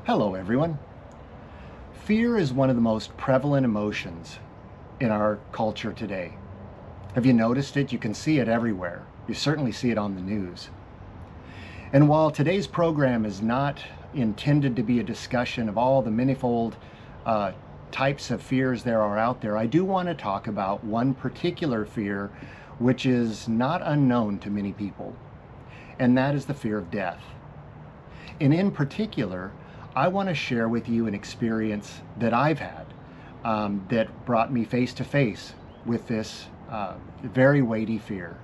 Hello, everyone. Fear is one of the most prevalent emotions in our culture today. Have you noticed it? You can see it everywhere. You certainly see it on the news. And while today's program is not intended to be a discussion of all the manifold types of fears there are out there, I do want to talk about one particular fear which is not unknown to many people, and that is the fear of death. And in particular, I want to share with you an experience that I've had that brought me face to face with this very weighty fear.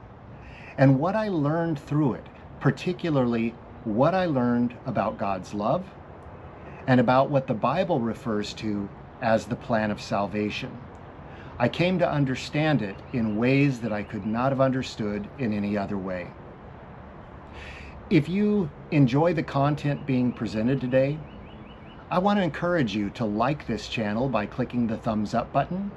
And what I learned through it, particularly what I learned about God's love and about what the Bible refers to as the plan of salvation. I came to understand it in ways that I could not have understood in any other way. If you enjoy the content being presented today, I want to encourage you to like this channel by clicking the thumbs up button.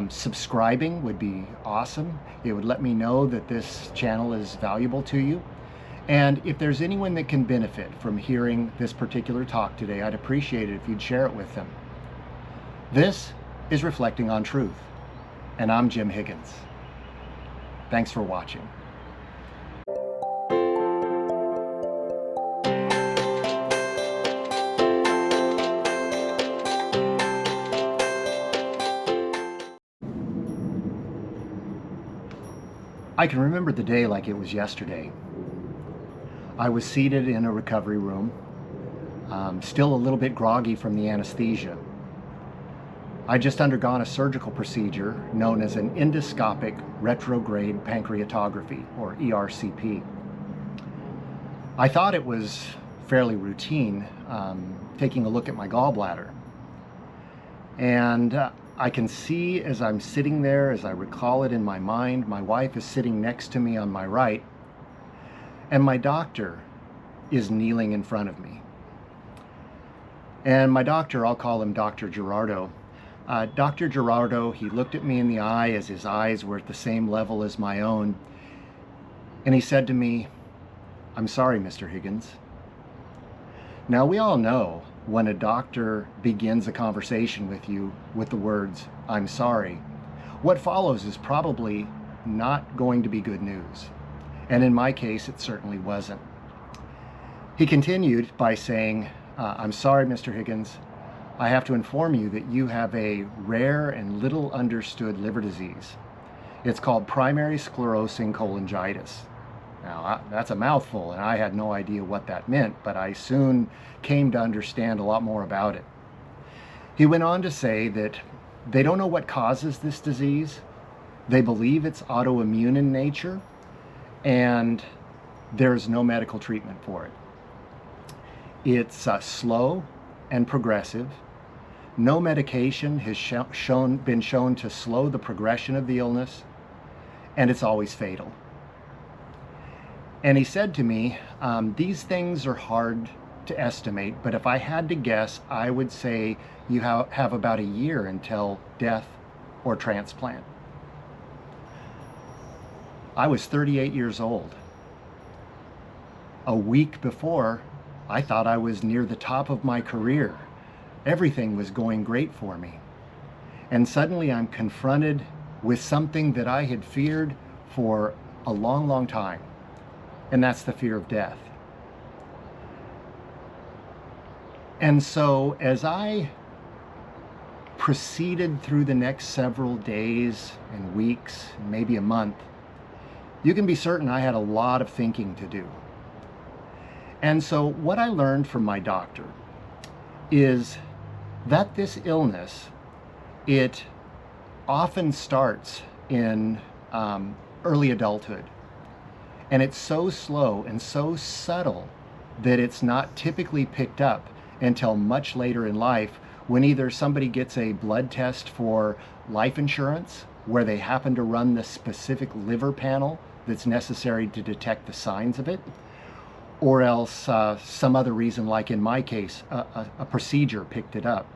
Subscribing would be awesome. It would let me know that this channel is valuable to you. And if there's anyone that can benefit from hearing this particular talk today, I'd appreciate it if you'd share it with them. This is Reflecting on Truth, and I'm Jim Higgins. Thanks for watching. I can remember the day like it was yesterday. I was seated in a recovery room, still a little bit groggy from the anesthesia. I'd just undergone a surgical procedure known as an endoscopic retrograde pancreatography, or ERCP. I thought it was fairly routine, taking a look at my gallbladder. And I can see as I'm sitting there, as I recall it in my mind, my wife is sitting next to me on my right, and my doctor is kneeling in front of me. And my doctor, I'll call him Dr. Gerardo. Dr. Gerardo, he looked at me in the eye as his eyes were at the same level as my own, and he said to me, "I'm sorry, Mr. Higgins." Now, we all know when a doctor begins a conversation with you with the words, "I'm sorry," what follows is probably not going to be good news. And in my case, it certainly wasn't. He continued by saying, "I'm sorry, Mr. Higgins. I have to inform you that you have a rare and little understood liver disease. It's called primary sclerosing cholangitis." Now, that's a mouthful, and I had no idea what that meant, but I soon came to understand a lot more about it. He went on to say that they don't know what causes this disease. They believe it's autoimmune in nature, and there's no medical treatment for it. It's slow and progressive. No medication has been shown to slow the progression of the illness, and it's always fatal. And he said to me, these things are hard to estimate, but if I had to guess, I would say you have about a year until death or transplant. I was 38 years old. A week before, I thought I was near the top of my career. Everything was going great for me. And suddenly I'm confronted with something that I had feared for a long, long time. And that's the fear of death. And so as I proceeded through the next several days and weeks, maybe a month, you can be certain I had a lot of thinking to do. And so what I learned from my doctor is that this illness, it often starts in early adulthood. And it's so slow and so subtle that it's not typically picked up until much later in life, when either somebody gets a blood test for life insurance, where they happen to run the specific liver panel that's necessary to detect the signs of it, or else some other reason, like in my case, a procedure picked it up.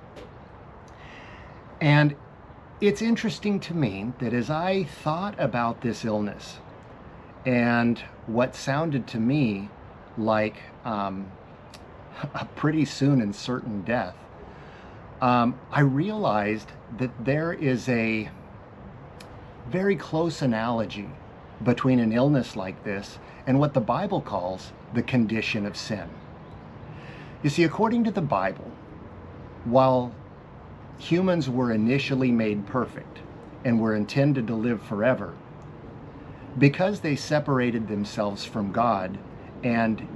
And it's interesting to me that as I thought about this illness, and what sounded to me like a pretty soon and certain death, I realized that there is a very close analogy between an illness like this and what the Bible calls the condition of sin. You see, according to the Bible, while humans were initially made perfect and were intended to live forever, because they separated themselves from God and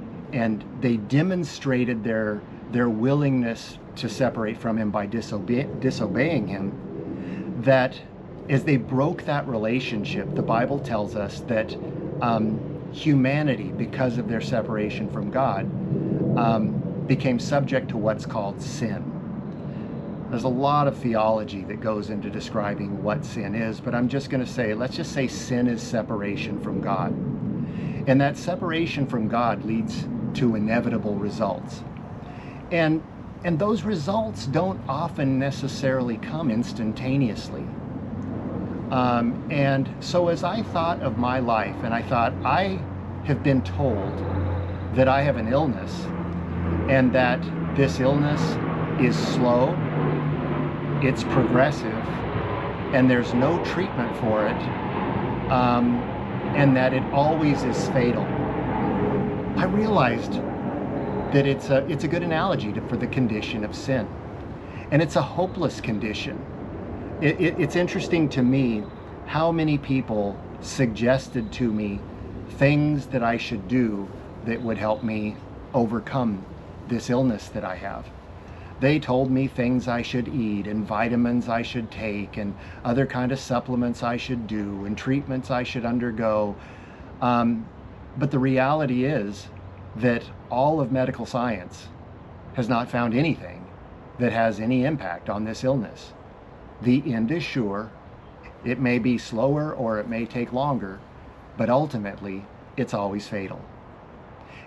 they demonstrated their willingness to separate from him by disobeying him, that as they broke that relationship, the Bible tells us that humanity, because of their separation from God, became subject to what's called sin. There's a lot of theology that goes into describing what sin is, but I'm just going to say, let's just say sin is separation from God. And that separation from God leads to inevitable results. And those results don't often necessarily come instantaneously. And so as I thought of my life, and I thought, I have been told that I have an illness, and that this illness is slow, it's progressive, and there's no treatment for it, and that it always is fatal. I realized that it's a good analogy for the condition of sin, and it's a hopeless condition. It's interesting to me how many people suggested to me things that I should do that would help me overcome this illness that I have. They told me things I should eat, and vitamins I should take, and other kind of supplements I should do, and treatments I should undergo. But the reality is that all of medical science has not found anything that has any impact on this illness. The end is sure. It may be slower or it may take longer, but ultimately it's always fatal.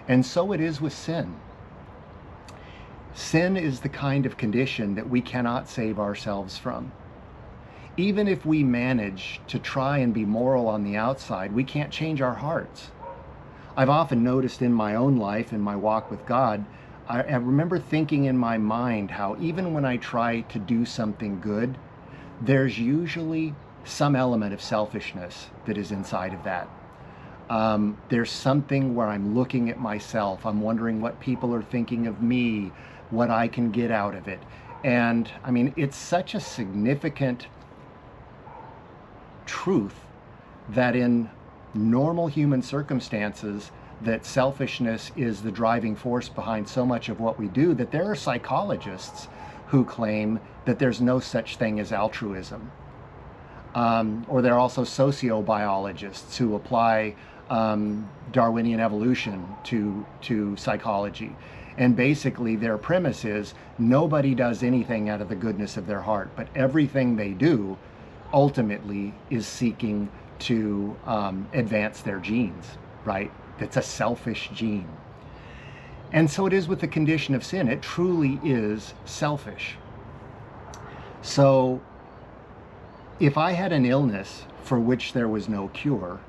And so it is with sin. Sin is the kind of condition that we cannot save ourselves from. Even if we manage to try and be moral on the outside, we can't change our hearts. I've often noticed in my own life, in my walk with God, I remember thinking in my mind how even when I try to do something good, there's usually some element of selfishness that is inside of that. There's something where I'm looking at myself, I'm wondering what people are thinking of me, what I can get out of it. And I mean, it's such a significant truth that in normal human circumstances, that selfishness is the driving force behind so much of what we do, that there are psychologists who claim that there's no such thing as altruism. Or there are also sociobiologists who apply Darwinian evolution to psychology. And basically their premise is nobody does anything out of the goodness of their heart, but everything they do ultimately is seeking to advance their genes, right? That's a selfish gene. And so it is with the condition of sin. It truly is selfish. So if I had an illness for which there was no cure,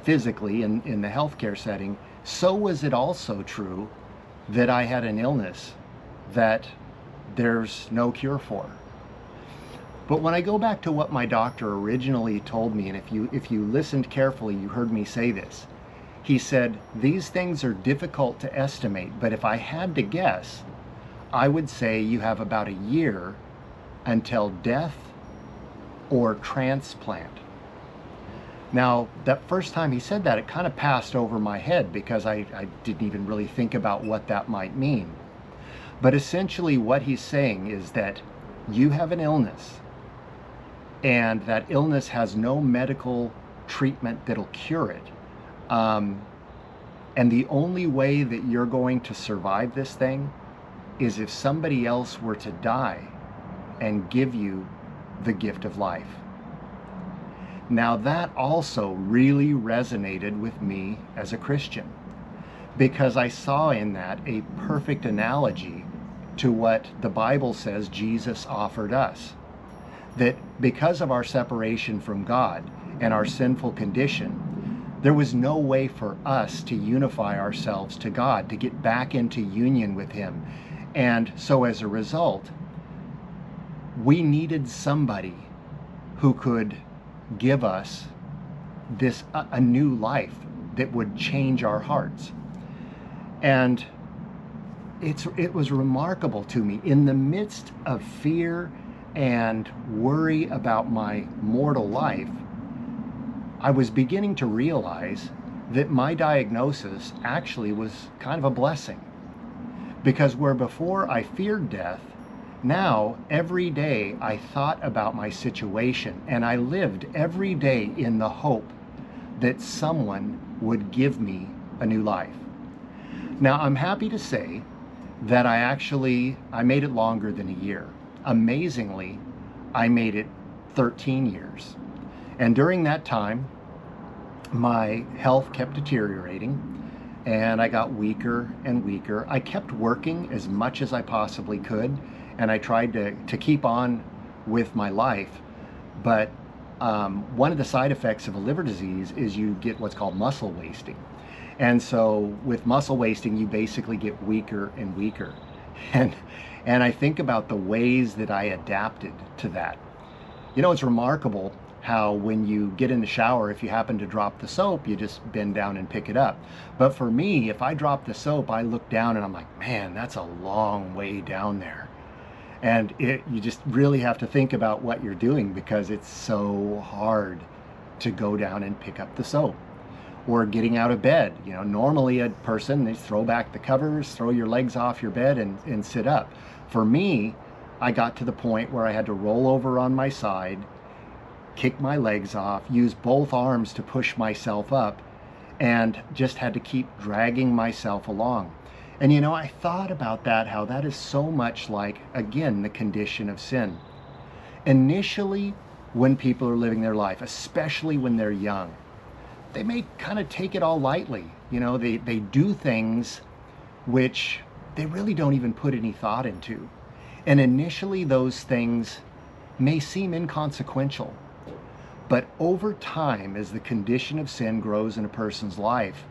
physically in the healthcare setting, so was it also true that I had an illness that there's no cure for. But when I go back to what my doctor originally told me, and if you listened carefully, you heard me say this. He said, these things are difficult to estimate, but if I had to guess, I would say you have about a year until death or transplant. Now, that first time he said that, it kind of passed over my head because I didn't even really think about what that might mean. But essentially what he's saying is that you have an illness, and that illness has no medical treatment that'll cure it. And the only way that you're going to survive this thing is if somebody else were to die and give you the gift of life. Now that also really resonated with me as a Christian, because I saw in that a perfect analogy to what the Bible says Jesus offered us. That because of our separation from God and our sinful condition, There was no way for us to unify ourselves to God, to get back into union with Him. And so as a result, we needed somebody who could give us this a new life that would change our hearts. And it was remarkable to me, in the midst of fear and worry about my mortal life, I was beginning to realize that my diagnosis actually was kind of a blessing. Because where before I feared death, now every day I thought about my situation, and I lived every day in the hope that someone would give me a new life. Now, I'm happy to say that I made it longer than a year. Amazingly, I made it 13 years. And during that time, my health kept deteriorating, and I got weaker and weaker. I kept working as much as I possibly could, and I tried to keep on with my life. But one of the side effects of a liver disease is you get what's called muscle wasting. And so with muscle wasting, you basically get weaker and weaker. And I think about the ways that I adapted to that. You know, it's remarkable how when you get in the shower, if you happen to drop the soap, you just bend down and pick it up. But for me, if I drop the soap, I look down and I'm like, man, that's a long way down there. And you just really have to think about what you're doing, because it's so hard to go down and pick up the soap. Or getting out of bed. You know, normally a person, they throw back the covers, throw your legs off your bed and sit up. For me, I got to the point where I had to roll over on my side, kick my legs off, use both arms to push myself up, and just had to keep dragging myself along. And you know, I thought about that, how that is so much like, again, the condition of sin. Initially, when people are living their life, especially when they're young, they may kind of take it all lightly. You know, they do things which they really don't even put any thought into. And initially those things may seem inconsequential. But over time, as the condition of sin grows in a person's life,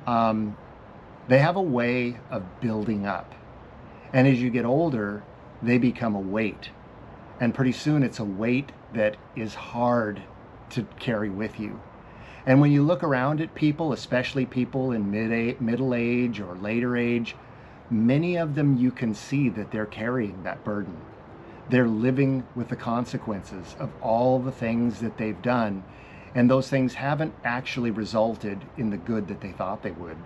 they have a way of building up. And as you get older, they become a weight. And pretty soon it's a weight that is hard to carry with you. And when you look around at people, especially people in middle age or later age, many of them, you can see that they're carrying that burden. They're living with the consequences of all the things that they've done, and those things haven't actually resulted in the good that they thought they would.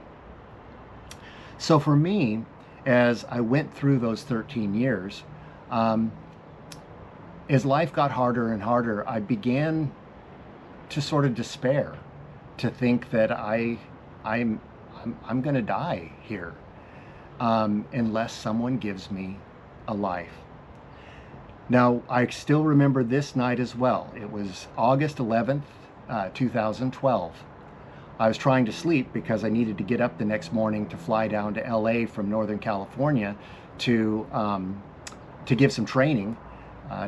So for me, as I went through those 13 years, as life got harder and harder, I began to sort of despair, to think that I'm going to die here unless someone gives me a life. Now, I still remember this night as well. It was August 11th, 2012. I was trying to sleep because I needed to get up the next morning to fly down to LA from Northern California to give some training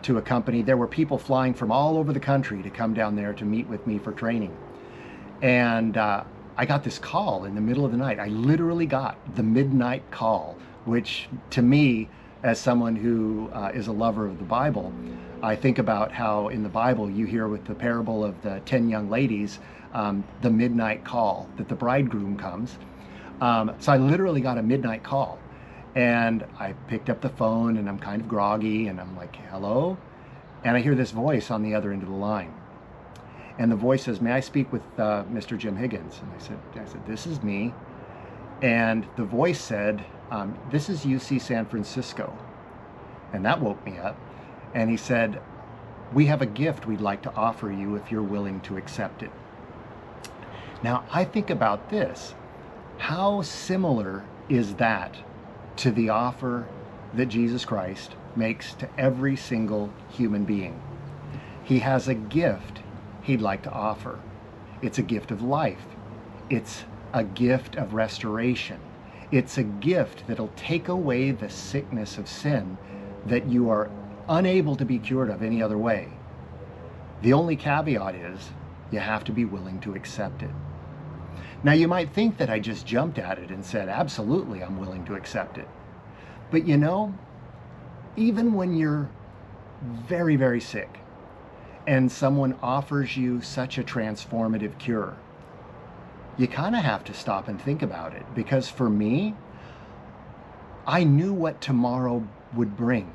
to a company. There were people flying from all over the country to come down there to meet with me for training. And I got this call in the middle of the night. I literally got the midnight call, which to me, as someone who is a lover of the Bible, I think about how in the Bible you hear with the parable of the 10 young ladies, the midnight call, that the bridegroom comes. So I literally got a midnight call, and I picked up the phone, and I'm kind of groggy, and I'm like, hello? And I hear this voice on the other end of the line. And the voice says, may I speak with Mr. Jim Higgins? And I said, this is me. And the voice said, this is UC San Francisco. And that woke me up. And he said, we have a gift we'd like to offer you if you're willing to accept it. Now, I think about this. How similar is that to the offer that Jesus Christ makes to every single human being? He has a gift he'd like to offer. It's a gift of life. It's a gift of restoration. It's a gift that'll take away the sickness of sin that you are unable to be cured of any other way. The only caveat is you have to be willing to accept it. Now, you might think that I just jumped at it and said, absolutely, I'm willing to accept it. But you know, even when you're very, very sick and someone offers you such a transformative cure, you kind of have to stop and think about it. Because for me, I knew what tomorrow would bring.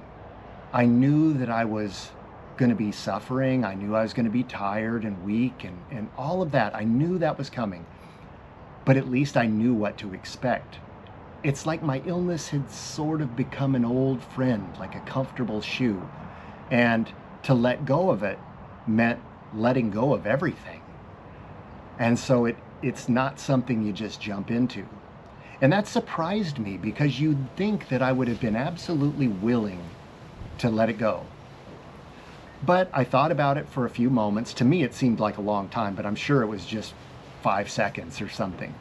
I knew that I was going to be suffering. I knew I was going to be tired and weak and all of that. I knew that was coming. But at least I knew what to expect. It's like my illness had sort of become an old friend, like a comfortable shoe. And to let go of it meant letting go of everything. And so it's not something you just jump into. And that surprised me, because you'd think that I would have been absolutely willing to let it go. But I thought about it for a few moments. To me, it seemed like a long time, but I'm sure it was just 5 seconds or something.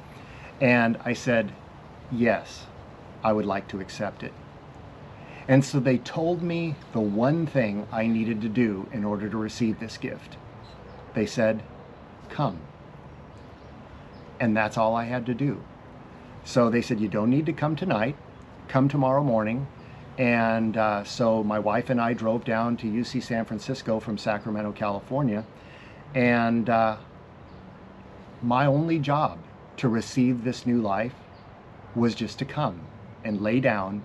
And I said, yes, I would like to accept it. And so they told me the one thing I needed to do in order to receive this gift. They said, come. And that's all I had to do. So they said, you don't need to come tonight, come tomorrow morning. And so my wife and I drove down to UC San Francisco from Sacramento, California. And my only job to receive this new life was just to come and lay down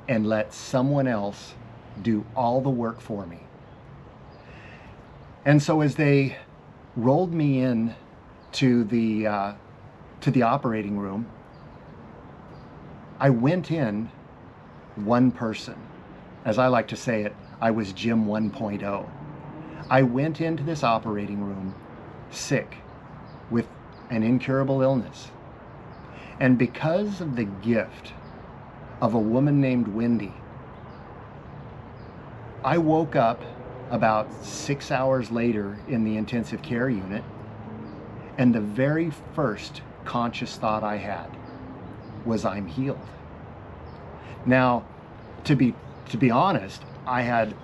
and let someone else do all the work for me. And so as they rolled me in to the operating room, I went in one person. As I like to say it, I was Jim 1.0. I went into this operating room sick with an incurable illness. And because of the gift of a woman named Wendy, I woke up about 6 hours later in the intensive care unit, and the very first conscious thought I had was, I'm healed. Now, to be honest, I had,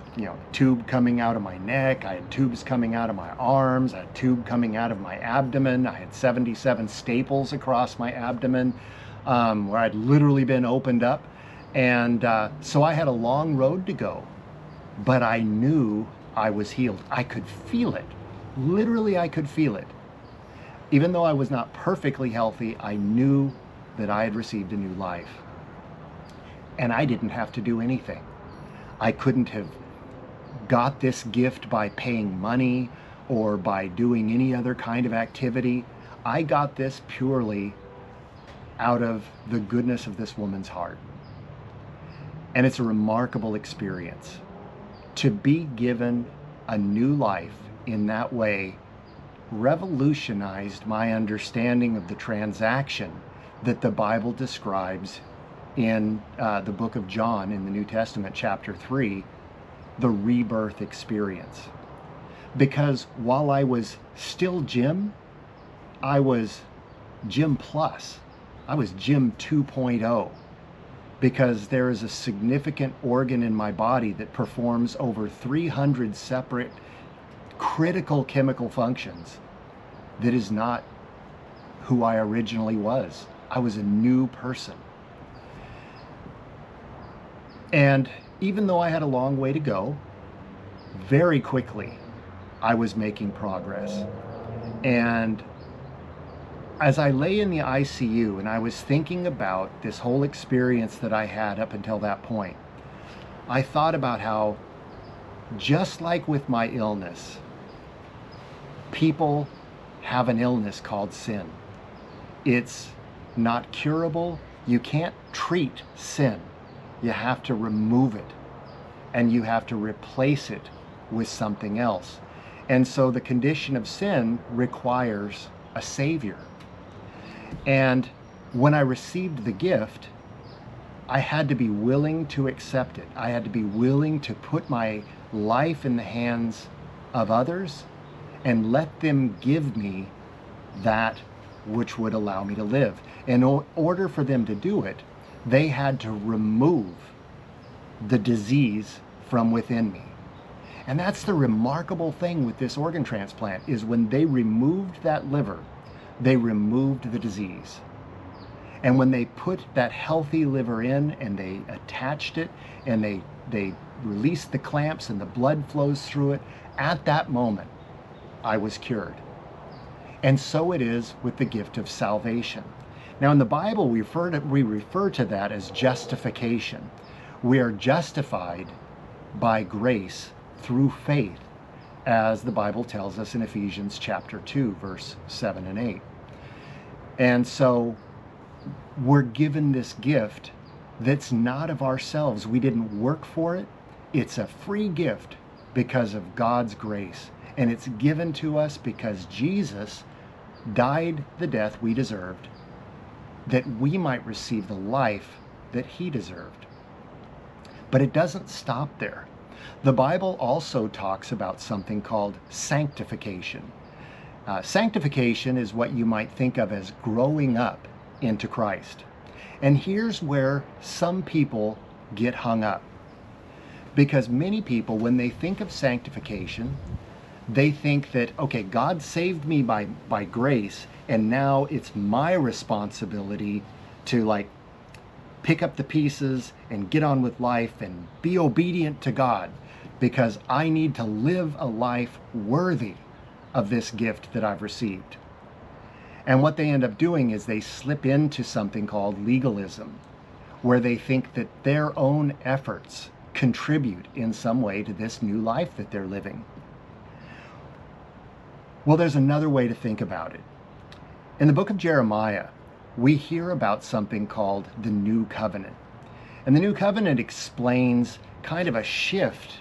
tube coming out of my neck, I had tubes coming out of my arms, I had a tube coming out of my abdomen, I had 77 staples across my abdomen, where I'd literally been opened up. And so I had a long road to go, but I knew I was healed. I could feel it. Literally, I could feel it. Even though I was not perfectly healthy, I knew that I had received a new life. And I didn't have to do anything. I couldn't have got this gift by paying money or by doing any other kind of activity. I got this purely out of the goodness of this woman's heart. And it's a remarkable experience. To be given a new life in that way revolutionized my understanding of the transaction that the Bible describes in the book of John in the New Testament, chapter 3, the rebirth experience. Because while I was still Jim, I was Jim Plus. I was Jim 2.0, because there is a significant organ in my body that performs over 300 separate critical chemical functions that is not who I originally was. I was a new person. And even though I had a long way to go, very quickly I was making progress. And as I lay in the ICU and I was thinking about this whole experience that I had up until that point, I thought about how, just like with my illness, people have an illness called sin. It's not curable. You can't treat sin. You have to remove it, and you have to replace it with something else. And so the condition of sin requires a savior. And when I received the gift, I had to be willing to accept it. I had to be willing to put my life in the hands of others and let them give me that which would allow me to live. In order for them to do it, they had to remove the disease from within me. And that's the remarkable thing with this organ transplant, is when they removed that liver, they removed the disease. And when they put that healthy liver in and they attached it and they released the clamps and the blood flows through it, at that moment, I was cured. And so it is with the gift of salvation. Now in the Bible, we refer to that as justification. We are justified by grace through faith, as the Bible tells us in Ephesians chapter 2, verse 7 and 8. And so we're given this gift that's not of ourselves. We didn't work for it. It's a free gift because of God's grace. And it's given to us because Jesus died the death we deserved, that we might receive the life that he deserved. But it doesn't stop there. The Bible also talks about something called sanctification. Sanctification is what you might think of as growing up into Christ. And here's where some people get hung up. Because many people, when they think of sanctification, they think that, okay, God saved me by grace, and now it's my responsibility to like pick up the pieces and get on with life and be obedient to God, because I need to live a life worthy of this gift that I've received. And what they end up doing is they slip into something called legalism, where they think that their own efforts contribute in some way to this new life that they're living. Well, there's another way to think about it. In the book of Jeremiah, we hear about something called the New Covenant. And the New Covenant explains kind of a shift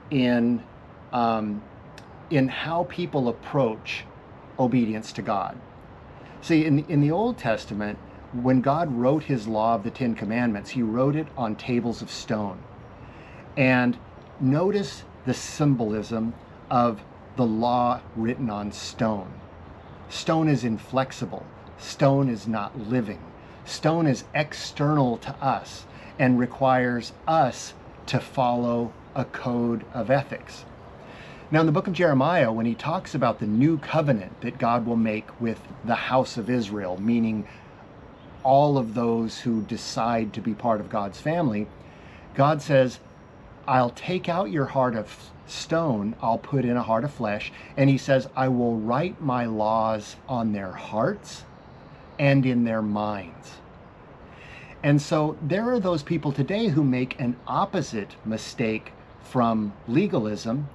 in how people approach obedience to God. See, in the Old Testament, when God wrote his law of the Ten Commandments, he wrote it on tables of stone. And notice the symbolism of the law written on stone. Stone is inflexible. Stone is not living. Stone is external to us and requires us to follow a code of ethics. Now, in the book of Jeremiah, when he talks about the new covenant that God will make with the house of Israel, meaning all of those who decide to be part of God's family, God says, I'll take out your heart of stone, I'll put in a heart of flesh. And he says, I will write my laws on their hearts and in their minds. And so there are those people today who make an opposite mistake from legalism,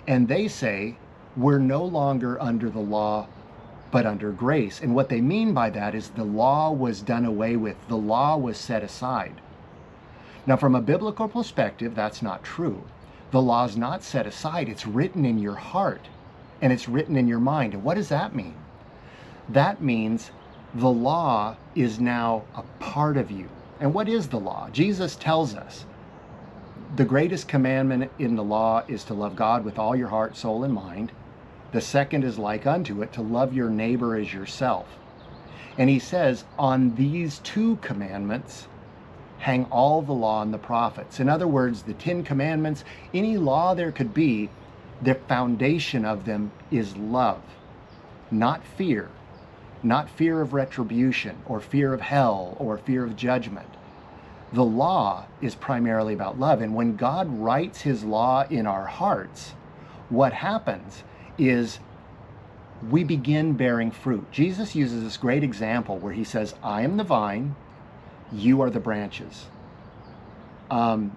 and they say, we're no longer under the law, but under grace. And what they mean by that is the law was done away with. The law was set aside. Now, from a biblical perspective, that's not true. The law is not set aside. It's written in your heart, and it's written in your mind. And what does that mean? That means the law is now a part of you. And what is the law? Jesus tells us the greatest commandment in the law is to love God with all your heart, soul, and mind. The second is like unto it, to love your neighbor as yourself. And he says, on these two commandments hang all the law and the prophets. In other words, the 10 commandments, any law there could be, the foundation of them is love, not fear. Not fear of retribution or fear of hell or fear of judgment. The law is primarily about love. And when God writes his law in our hearts, what happens is we begin bearing fruit. Jesus uses this great example where he says, I am the vine, you are the branches. And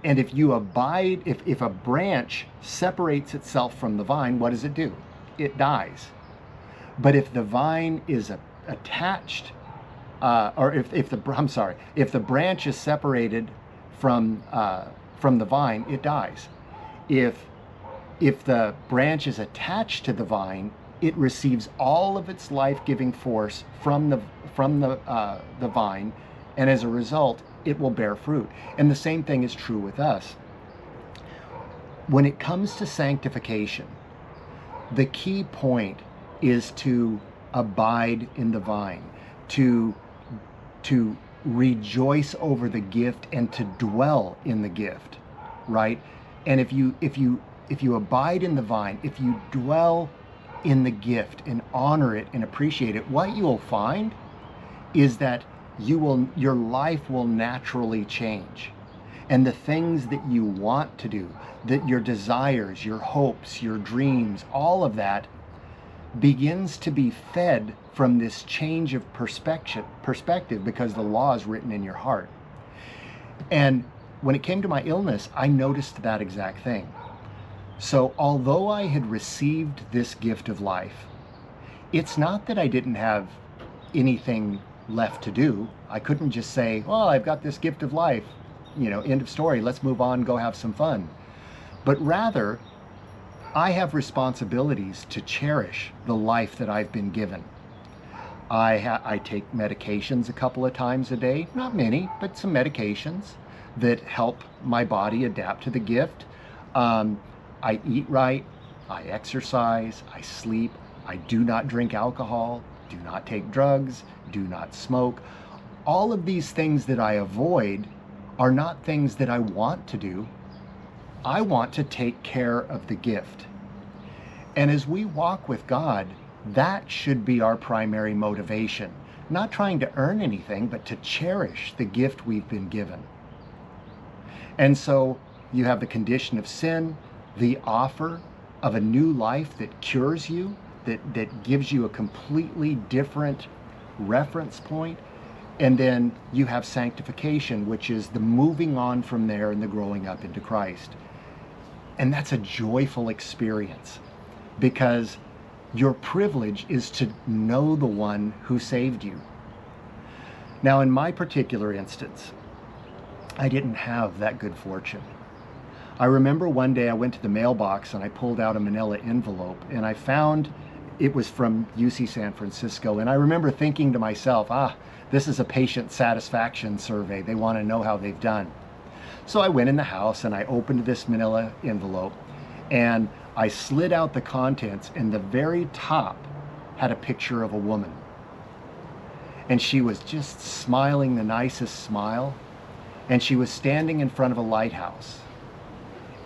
if you abide, if a branch separates itself from the vine, what does it do? It dies. But if the vine is attached, if the branch is separated from the vine, it dies. If the branch is attached to the vine, it receives all of its life-giving force from the vine, and as a result, it will bear fruit. And the same thing is true with us. When it comes to sanctification, the key point is to abide in the vine, to rejoice over the gift and to dwell in the gift, right? And if you abide in the vine, if you dwell in the gift and honor it and appreciate it, what you will find is that your life will naturally change. And the things that you want to do, that your desires, your hopes, your dreams, all of that begins to be fed from this change of perspective because the law is written in your heart. And when it came to my illness, I noticed that exact thing. So although I had received this gift of life, it's not that I didn't have anything left to do. I couldn't just say, well, I've got this gift of life, end of story, let's move on, go have some fun. But rather, I have responsibilities to cherish the life that I've been given. I take medications a couple of times a day, not many, but some medications that help my body adapt to the gift. I eat right, I exercise, I sleep, I do not drink alcohol, do not take drugs, do not smoke. All of these things that I avoid are not things that I want to do. I want to take care of the gift. And as we walk with God, that should be our primary motivation. Not trying to earn anything, but to cherish the gift we've been given. And so you have the condition of sin, the offer of a new life that cures you, that gives you a completely different reference point. And then you have sanctification, which is the moving on from there and the growing up into Christ. And that's a joyful experience because your privilege is to know the one who saved you. Now, in my particular instance, I didn't have that good fortune. I remember one day I went to the mailbox and I pulled out a manila envelope and I found it was from UC San Francisco. And I remember thinking to myself, this is a patient satisfaction survey. They want to know how they've done. So I went in the house and I opened this manila envelope and I slid out the contents, and the very top had a picture of a woman. And she was just smiling the nicest smile. And she was standing in front of a lighthouse.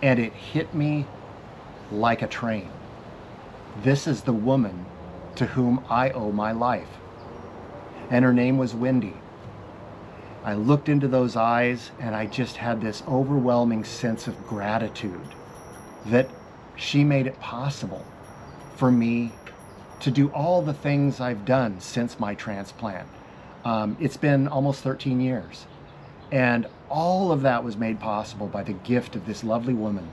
And it hit me like a train. This is the woman to whom I owe my life. And her name was Wendy. I looked into those eyes and I just had this overwhelming sense of gratitude that she made it possible for me to do all the things I've done since my transplant. It's been almost 13 years. And all of that was made possible by the gift of this lovely woman.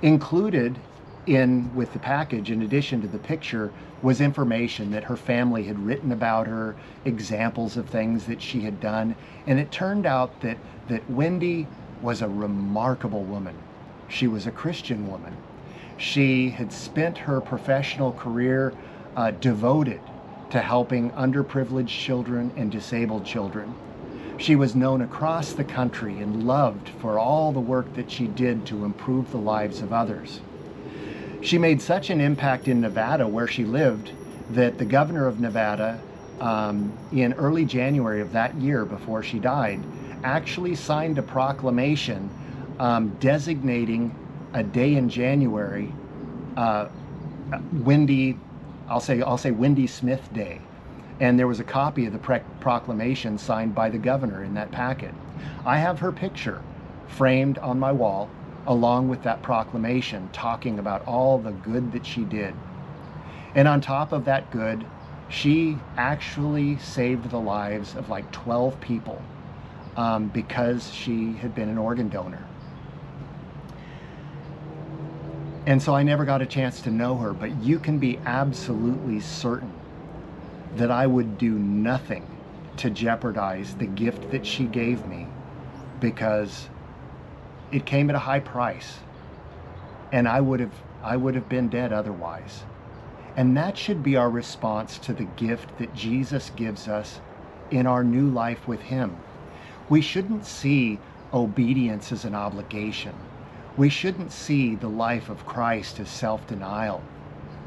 Included with the package, in addition to the picture, was information that her family had written about her, examples of things that she had done. And it turned out that Wendy was a remarkable woman. She was a Christian woman. She had spent her professional career devoted to helping underprivileged children and disabled children. She was known across the country and loved for all the work that she did to improve the lives of others. She made such an impact in Nevada, where she lived, that the governor of Nevada, in early January of that year before she died, actually signed a proclamation designating a day in January, Wendy, I'll say Wendy Smith Day. And there was a copy of the proclamation signed by the governor in that packet. I have her picture framed on my wall along with that proclamation talking about all the good that she did. And on top of that good, she actually saved the lives of like 12 people because she had been an organ donor. And so I never got a chance to know her, but you can be absolutely certain that I would do nothing to jeopardize the gift that she gave me, because it came at a high price, and I would have been dead otherwise. And that should be our response to the gift that Jesus gives us in our new life with him. We shouldn't see obedience as an obligation. We shouldn't see the life of Christ as self-denial.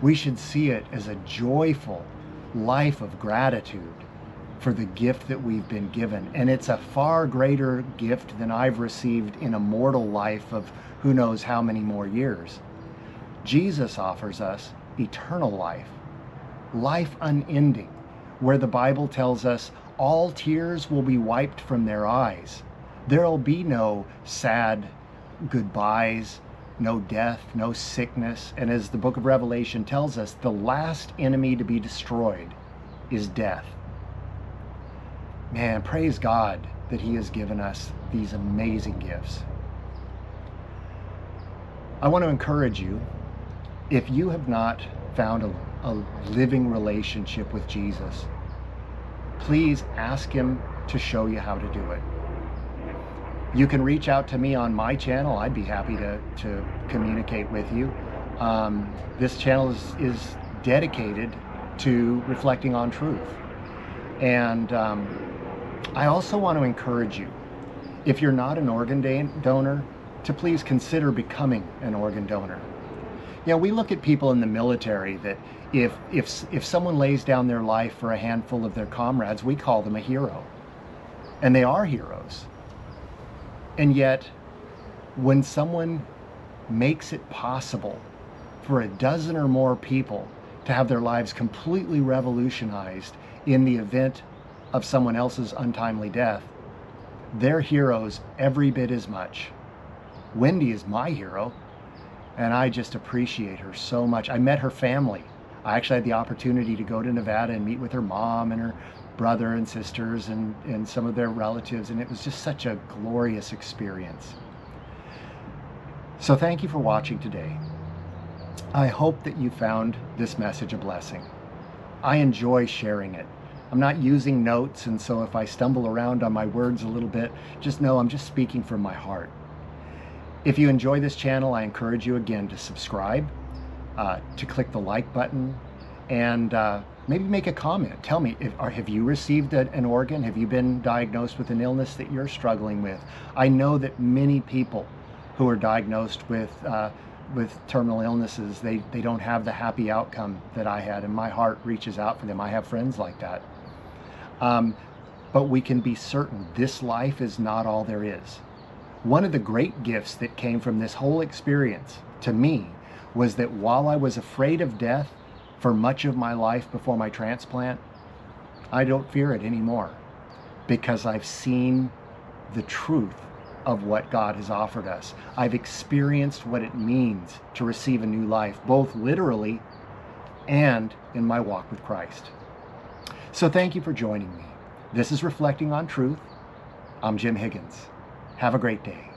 We should see it as a joyful life of gratitude for the gift that we've been given. And it's a far greater gift than I've received in a mortal life of who knows how many more years. Jesus offers us eternal life, life unending, where the Bible tells us all tears will be wiped from their eyes. There'll be no sad goodbyes, no death, no sickness. And as the book of Revelation tells us, the last enemy to be destroyed is death. Man, praise God that He has given us these amazing gifts. I want to encourage you, if you have not found a living relationship with Jesus, please ask Him to show you how to do it. You can reach out to me on my channel. I'd be happy to communicate with you. This channel is dedicated to reflecting on truth. And I also want to encourage you, if you're not an organ donor, to please consider becoming an organ donor. You know, we look at people in the military that if someone lays down their life for a handful of their comrades, we call them a hero. And they are heroes. And yet, when someone makes it possible for a dozen or more people to have their lives completely revolutionized in the event of someone else's untimely death, they're heroes every bit as much. Wendy is my hero, and I just appreciate her so much. I met her family. I actually had the opportunity to go to Nevada and meet with her mom and her brother and sisters and some of their relatives, and it was just such a glorious experience. So thank you for watching today. I hope that you found this message a blessing. I enjoy sharing it. I'm not using notes, and so if I stumble around on my words a little bit, just know I'm just speaking from my heart. If you enjoy this channel, I encourage you again to subscribe, to click the like button, and maybe make a comment. Tell me, have you received an organ? Have you been diagnosed with an illness that you're struggling with? I know that many people who are diagnosed with terminal illnesses, they don't have the happy outcome that I had, and my heart reaches out for them. I have friends like that. But we can be certain this life is not all there is. One of the great gifts that came from this whole experience to me was that while I was afraid of death for much of my life before my transplant, I don't fear it anymore, because I've seen the truth of what God has offered us. I've experienced what it means to receive a new life, both literally and in my walk with Christ. So thank you for joining me. This is Reflecting on Truth. I'm Jim Higgins. Have a great day.